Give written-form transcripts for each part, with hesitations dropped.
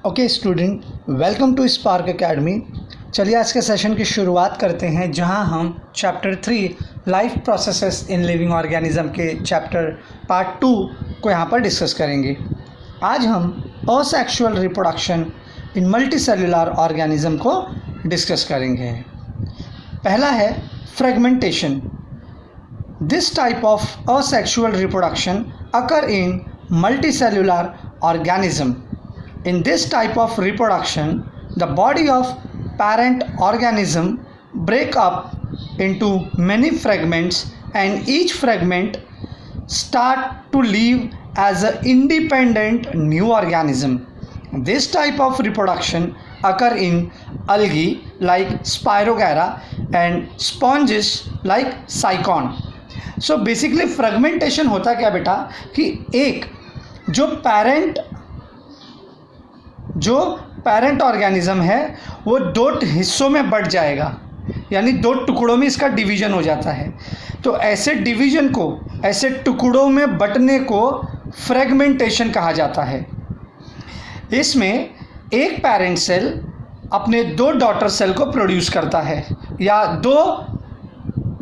Okay student, welcome to Spark Academy. चलिए आज के सेशन की शुरुआत करते हैं, जहां हम chapter 3 life processes in living organism के चैप्टर पार्ट 2 को यहां पर डिस्कस करेंगे। आज हम asexual reproduction in multicellular organism को डिस्कस करेंगे। पहला है fragmentation. This type of asexual reproduction occur in multicellular organism. In this type of reproduction, the body of parent organism break up into many fragments, and each fragment start to live as an independent new organism. This type of reproduction occur in algae like Spirogyra and sponges like Cycon. So basically fragmentation होता क्या बेटा कि एक जो parent organism है वो दो हिस्सों में बट जाएगा, यानी दो टुकड़ों में इसका डिवीज़न हो जाता है। तो ऐसे डिवीज़न को, ऐसे टुकड़ों में बटने को फ्रेगमेंटेशन कहा जाता है। इसमें एक पेरेंट सेल अपने दो डॉटर सेल को प्रोड्यूस करता है या दो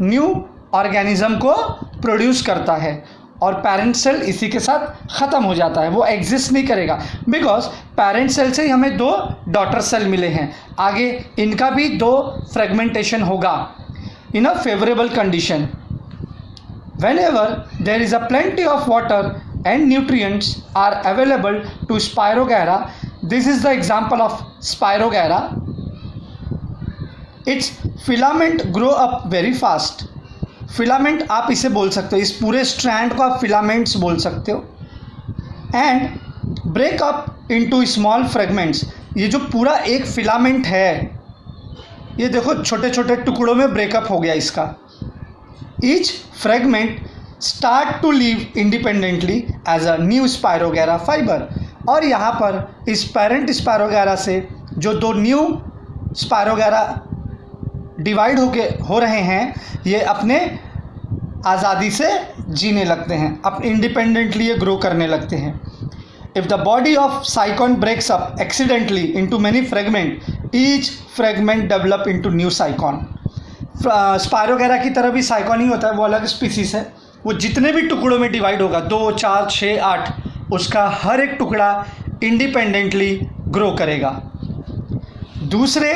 न्यू ऑर्गेनिज्म को प्रोड्यूस करता है, और पेरेंट सेल इसी के साथ ख़त्म हो जाता है, वो एग्जिस्ट नहीं करेगा, बिकॉज पेरेंट सेल से ही हमें दो डॉटर सेल मिले हैं। आगे इनका भी दो फ्रेगमेंटेशन होगा in a favourable condition. Whenever there is a plenty of water and nutrients are available to spirogyra, this is the example of spirogyra, its filament grow up very fast. Filament आप इसे बोल सकते हो, इस पूरे strand को आप filaments बोल सकते हो। And break up into small fragments. ये जो पूरा एक फिलामेंट है, ये देखो छोटे छोटे टुकड़ों में ब्रेकअप हो गया इसका। Each fragment start to live independently as a new spirogyra fibre. और यहाँ पर इस पेरेंट स्पायरोगैरा से जो दो न्यू स्पायरोगैरा डिवाइड हो रहे हैं, ये अपने आज़ादी से जीने लगते हैं, अब इंडिपेंडेंटली ये ग्रो करने लगते हैं। If the body of sycon breaks up accidentally into many fragment, each fragment develop into new sycon. Spirogyra की तरह भी साइकॉन ही होता है, वो अलग स्पीसीज है। वो जितने भी टुकड़ों में डिवाइड होगा, 2, 4, 6, 8, उसका हर एक टुकड़ा इंडिपेंडेंटली ग्रो करेगा। दूसरे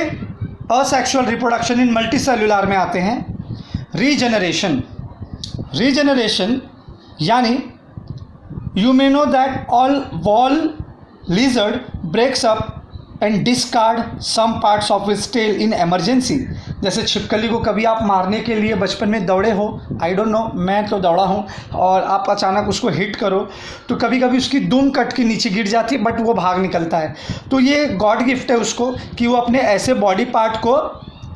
असेक्सुअल रिप्रोडक्शन इन मल्टीसेलुलर में आते हैं रीजनरेशन। रीजनरेशन यानी you may know that all wall lizard breaks up and discard some parts of its tail in emergency. जैसे छिपकली को कभी आप मारने के लिए बचपन में दौड़े हो, आई डोंट नो, मैं तो दौड़ा हूँ, और आप अचानक उसको हिट करो तो कभी कभी उसकी दुम कट के नीचे गिर जाती है, बट वो भाग निकलता है। तो ये गॉड गिफ्ट है उसको कि वो अपने ऐसे बॉडी पार्ट को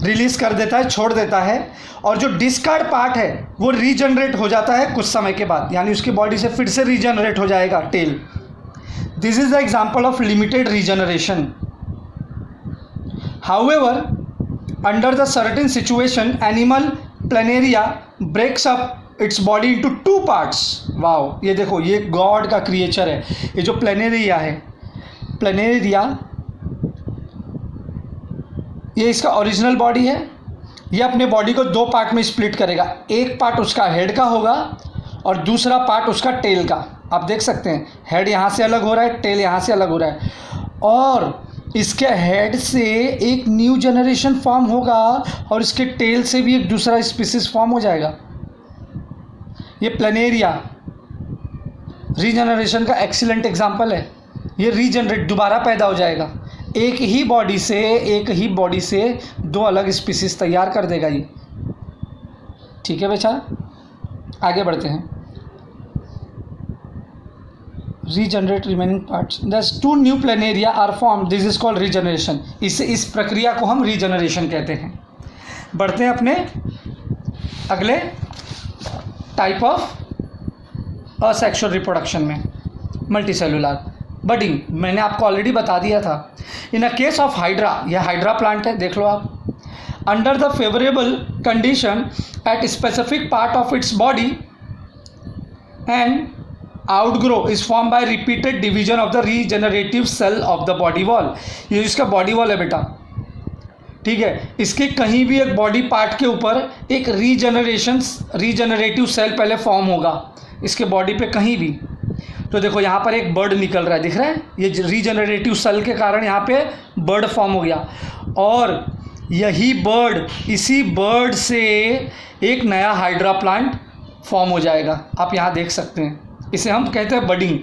रिलीज़ कर देता है, छोड़ देता है, और जो डिस्कार्ड पार्ट है वो रीजनरेट हो जाता है कुछ समय के बाद, यानी उसकी बॉडी से फिर से रीजनरेट हो जाएगा tail. This is the example of limited regeneration. However, under the certain situation, animal planaria breaks up its body into 2 parts. Wow, ये देखो, ये गॉड का क्रिएचर है। ये जो प्लेनेरिया है, प्लेनेरिया ये इसका ओरिजिनल बॉडी है। ये अपने बॉडी को 2 पार्ट में स्प्लिट करेगा। एक पार्ट उसका हेड का होगा और दूसरा पार्ट उसका टेल का। आप देख सकते हैं हेड यहाँ से अलग हो रहा है, टेल यहाँ से अलग हो रहा है, और इसके हेड से एक न्यू जनरेशन फॉर्म होगा और इसके टेल से भी एक दूसरा स्पीसीज फॉर्म हो जाएगा। ये प्लेनेरिया रीजनरेशन का एक्सीलेंट एग्जांपल है। ये रीजनरेट दोबारा पैदा हो जाएगा, एक ही बॉडी से 2 अलग स्पीसीज तैयार कर देगा ये। ठीक है बेचा, आगे बढ़ते हैं। Regenerate remaining parts, thus 2 new planaria are form, this is called regeneration. इस प्रक्रिया को हम रीजनरेशन कहते हैं। बढ़ते हैं अपने अगले टाइप ऑफ असेक्सुअल रिप्रोडक्शन में, मल्टीसेलुलर बडिंग। मैंने आपको ऑलरेडी बता दिया था। In a case of hydra, यह हाइड्रा प्लांट है, देख लो आप। Under the favourable condition at specific part of its body and outgrow is form by repeated division of the regenerative cell of the body wall. ये इसका body wall है बेटा, ठीक है। इसके कहीं भी एक बॉडी पार्ट के ऊपर एक रीजनरेटिव सेल पहले फॉर्म होगा, इसके बॉडी पे कहीं भी। तो देखो यहाँ पर एक बर्ड निकल रहा है, दिख रहा है, ये रीजनरेटिव सेल के कारण यहाँ पे बर्ड फॉर्म हो गया, और यही बर्ड, इसी बर्ड से एक नया हाइड्रा प्लांट फॉर्म हो जाएगा। आप यहाँ देख सकते हैं, इसे हम कहते हैं बडिंग।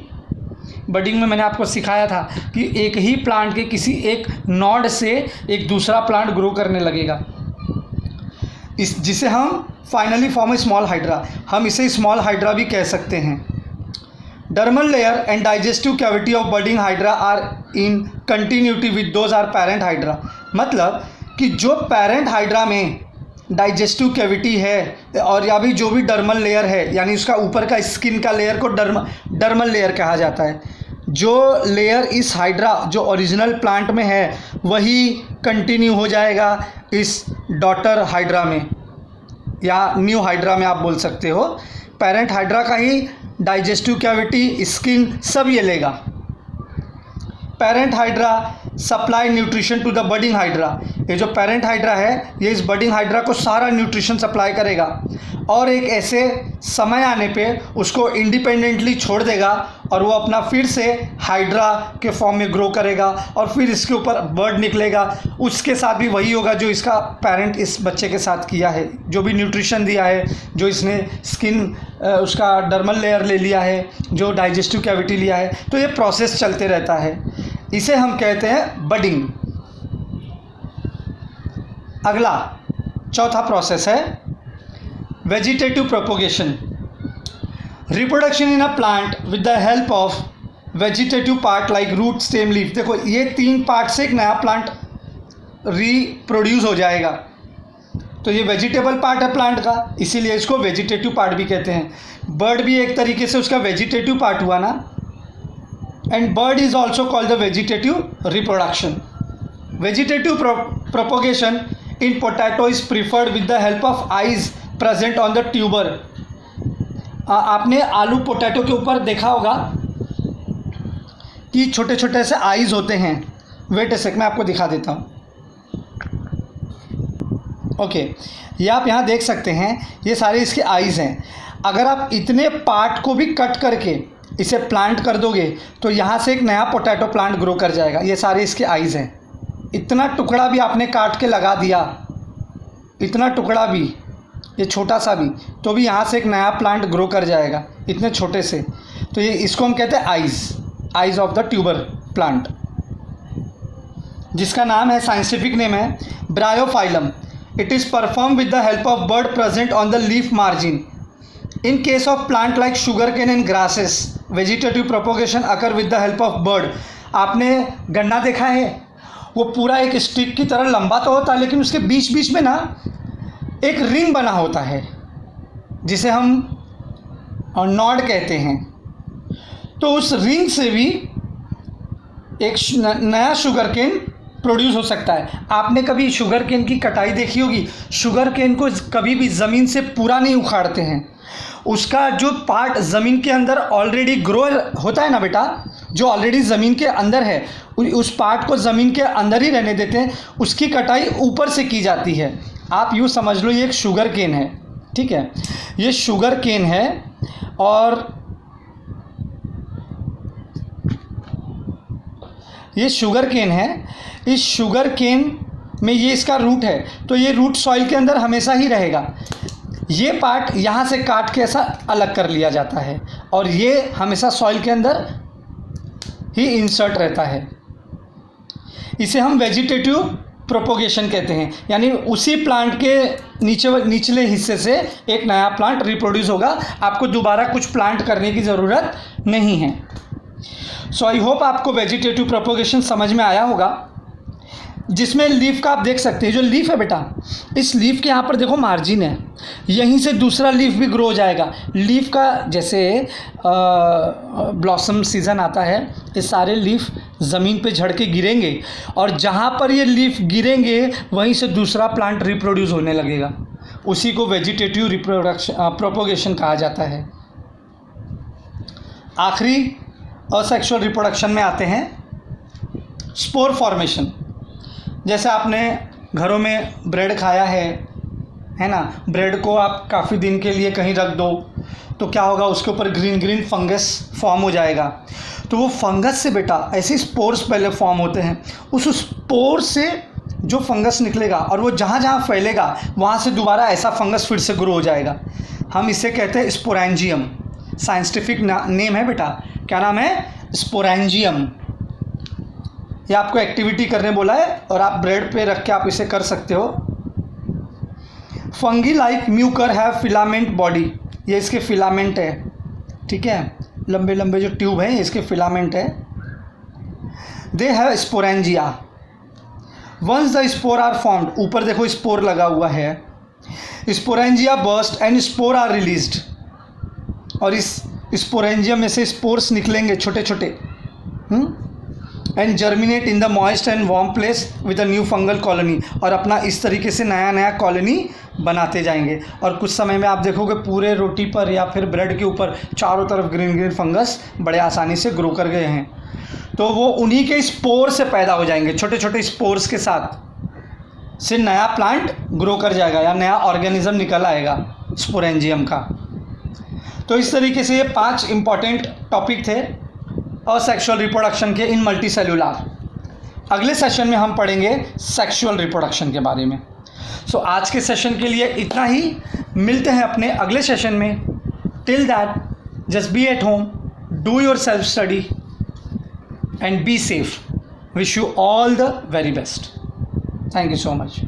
बडिंग में मैंने आपको सिखाया था कि एक ही प्लांट के किसी एक नॉड से एक दूसरा प्लांट ग्रो करने लगेगा, इस जिसे हम फाइनली फॉर्म स्मॉल हाइड्रा। हम इसे स्मॉल हाइड्रा भी कह सकते हैं। Dermal layer and digestive cavity of budding hydra are in continuity with those are parent hydra. मतलब कि जो पेरेंट हाइड्रा में डाइजेस्टिव कैविटी है, और या भी जो भी डर्मल लेयर है, यानी उसका ऊपर का स्किन का लेयर को डर्मल लेयर कहा जाता है। जो लेयर इस हाइड्रा जो ओरिजिनल प्लांट में है वही कंटिन्यू हो जाएगा इस डॉटर हाइड्रा में या न्यू हाइड्रा में, आप बोल सकते हो। पेरेंट हाइड्रा का ही डाइजेस्टिव कैविटी, स्किन सब ये लेगा। Parent hydra supply nutrition to the budding hydra. ये जो पेरेंट हाइड्रा है ये इस बडिंग हाइड्रा को सारा न्यूट्रिशन सप्लाई करेगा, और एक ऐसे समय आने पे उसको इंडिपेंडेंटली छोड़ देगा और वो अपना फिर से हाइड्रा के फॉर्म में ग्रो करेगा, और फिर इसके ऊपर बर्ड निकलेगा। उसके साथ भी वही होगा जो इसका पेरेंट इस बच्चे के साथ किया है, जो भी न्यूट्रिशन दिया है, जो इसने स्किन उसका डर्मल लेयर ले लिया है, जो डाइजेस्टिव कैविटी लिया है। तो ये प्रोसेस चलते रहता है, इसे हम कहते हैं बडिंग। अगला चौथा प्रोसेस है vegetative propagation. Reproduction in a plant with the help of vegetative part like root, stem, leaf. देखो ये तीन पार्ट से एक नया प्लांट रिप्रोड्यूस हो जाएगा। तो ये वेजिटेबल पार्ट है प्लांट का, इसीलिए इसको वेजिटेटिव पार्ट भी कहते हैं। बर्ड भी एक तरीके से उसका वेजिटेटिव पार्ट हुआ ना, and bird is also called the vegetative reproduction. Vegetative propagation in potato is preferred with the help of eyes present on the tuber. आपने आलू पोटैटो के ऊपर देखा होगा कि छोटे छोटे से आइज होते हैं। वेट अ सेक, मैं आपको दिखा देता हूँ। ओके, ये आप यहाँ देख सकते हैं, ये सारे इसके आइज़ हैं। अगर आप इतने पार्ट को भी कट करके इसे प्लांट कर दोगे तो यहाँ से एक नया पोटैटो प्लांट ग्रो कर जाएगा। ये सारे इसके आइज़ हैं। इतना टुकड़ा भी आपने काट के लगा दिया, इतना टुकड़ा भी, ये छोटा सा भी, तो भी यहाँ से एक नया प्लांट ग्रो कर जाएगा, इतने छोटे से। तो ये इसको हम कहते हैं eyes of the tuber plant, जिसका नाम है, साइंटिफिक नेम है bryophyllum. It is perform with the help of bud present on the leaf margin. In case of plant like sugar cane and grasses, vegetative propagation occur with the help of bud. आपने गन्ना देखा है, वो पूरा एक stick की तरह लंबा तो होता है, लेकिन उसके बीच बीच में ना एक रिंग बना होता है, जिसे हम नॉड कहते हैं। तो उस रिंग से भी एक नया शुगर केन प्रोड्यूस हो सकता है। आपने कभी शुगर केन की कटाई देखी होगी? शुगर केन को कभी भी ज़मीन से पूरा नहीं उखाड़ते हैं। उसका जो पार्ट ज़मीन के अंदर ऑलरेडी ग्रो होता है ना बेटा, जो ऑलरेडी ज़मीन के अंदर है, उस पार्ट को ज़मीन के अंदर ही रहने देते हैं। उसकी कटाई ऊपर से की जाती है। आप यूँ समझ लो ये एक शुगर केन है, ठीक है, ये शुगर केन है, और ये शुगर केन है। इस शुगर केन में ये इसका रूट है, तो ये रूट सॉइल के अंदर हमेशा ही रहेगा। ये पार्ट यहाँ से काट के ऐसा अलग कर लिया जाता है, और ये हमेशा सॉइल के अंदर ही इंसर्ट रहता है। इसे हम वेजिटेटिव प्रोपोगेशन कहते हैं, यानी उसी प्लांट के निचले हिस्से से एक नया प्लांट रिप्रोड्यूस होगा। आपको दोबारा कुछ प्लांट करने की ज़रूरत नहीं है। सो आई होप आपको वेजिटेटिव प्रोपोगेशन समझ में आया होगा, जिसमें लीफ का आप देख सकते हैं। जो लीफ है बेटा, इस लीफ के यहाँ पर देखो मार्जिन है, यहीं से दूसरा लीफ भी ग्रो हो जाएगा। लीफ का जैसे ब्लॉसम सीज़न आता है, ये सारे लीफ ज़मीन पे झड़ के गिरेंगे, और जहाँ पर ये लीफ गिरेंगे वहीं से दूसरा प्लांट रिप्रोड्यूस होने लगेगा। उसी को वेजिटेटिव प्रोपोगेशन कहा जाता है। आखिरी असेक्सुअल रिप्रोडक्शन में आते हैं स्पोर फॉर्मेशन। जैसे आपने घरों में ब्रेड खाया है ना, ब्रेड को आप काफ़ी दिन के लिए कहीं रख दो तो क्या होगा, उसके ऊपर ग्रीन ग्रीन फंगस फॉर्म हो जाएगा। तो वो फंगस से बेटा ऐसे स्पोर्स पहले फॉर्म होते हैं, उस स्पोर से जो फंगस निकलेगा और वो जहाँ जहाँ फैलेगा वहाँ से दोबारा ऐसा फंगस फिर से ग्रो हो जाएगा। हम इसे कहते हैं स्पोरेंजियम। साइंटिफिक नेम है बेटा, क्या नाम है? स्पोरेंजियम। ये आपको एक्टिविटी करने बोला है और आप ब्रेड पे रख के आप इसे कर सकते हो। Fungi like Mucor have filament body, ये इसके फिलामेंट है, ठीक है, लंबे लंबे जो ट्यूब हैं इसके फिलामेंट है। They have sporangia. Once the spore are formed, ऊपर देखो स्पोर लगा हुआ है, sporangia burst and spore are released, और इस स्पोरेंजियम में से स्पोर्स निकलेंगे छोटे छोटे and germinate in the moist and warm place with a new fungal colony, और अपना इस तरीके से नया नया कॉलोनी बनाते जाएंगे। और कुछ समय में आप देखोगे पूरे रोटी पर या फिर ब्रेड के ऊपर चारों तरफ ग्रीन ग्रीन फंगस बड़े आसानी से ग्रो कर गए हैं। तो वो उन्हीं के स्पोर से पैदा हो जाएंगे, छोटे छोटे स्पोर्स के साथ से नया प्लांट ग्रो कर जाएगा या नया ऑर्गेनिज्म निकल आएगा स्पोरेंजियम का। तो इस तरीके से ये 5 इंपॉर्टेंट टॉपिक थे असेक्सुअल रिप्रोडक्शन के इन मल्टी सेल्यूलर। अगले सेशन में हम पढ़ेंगे सेक्सुअल रिप्रोडक्शन के बारे में। सो आज के सेशन के लिए इतना ही, मिलते हैं अपने अगले सेशन में। Till that just be at home, do your self study and be safe. Wish you all the very best. Thank you so much.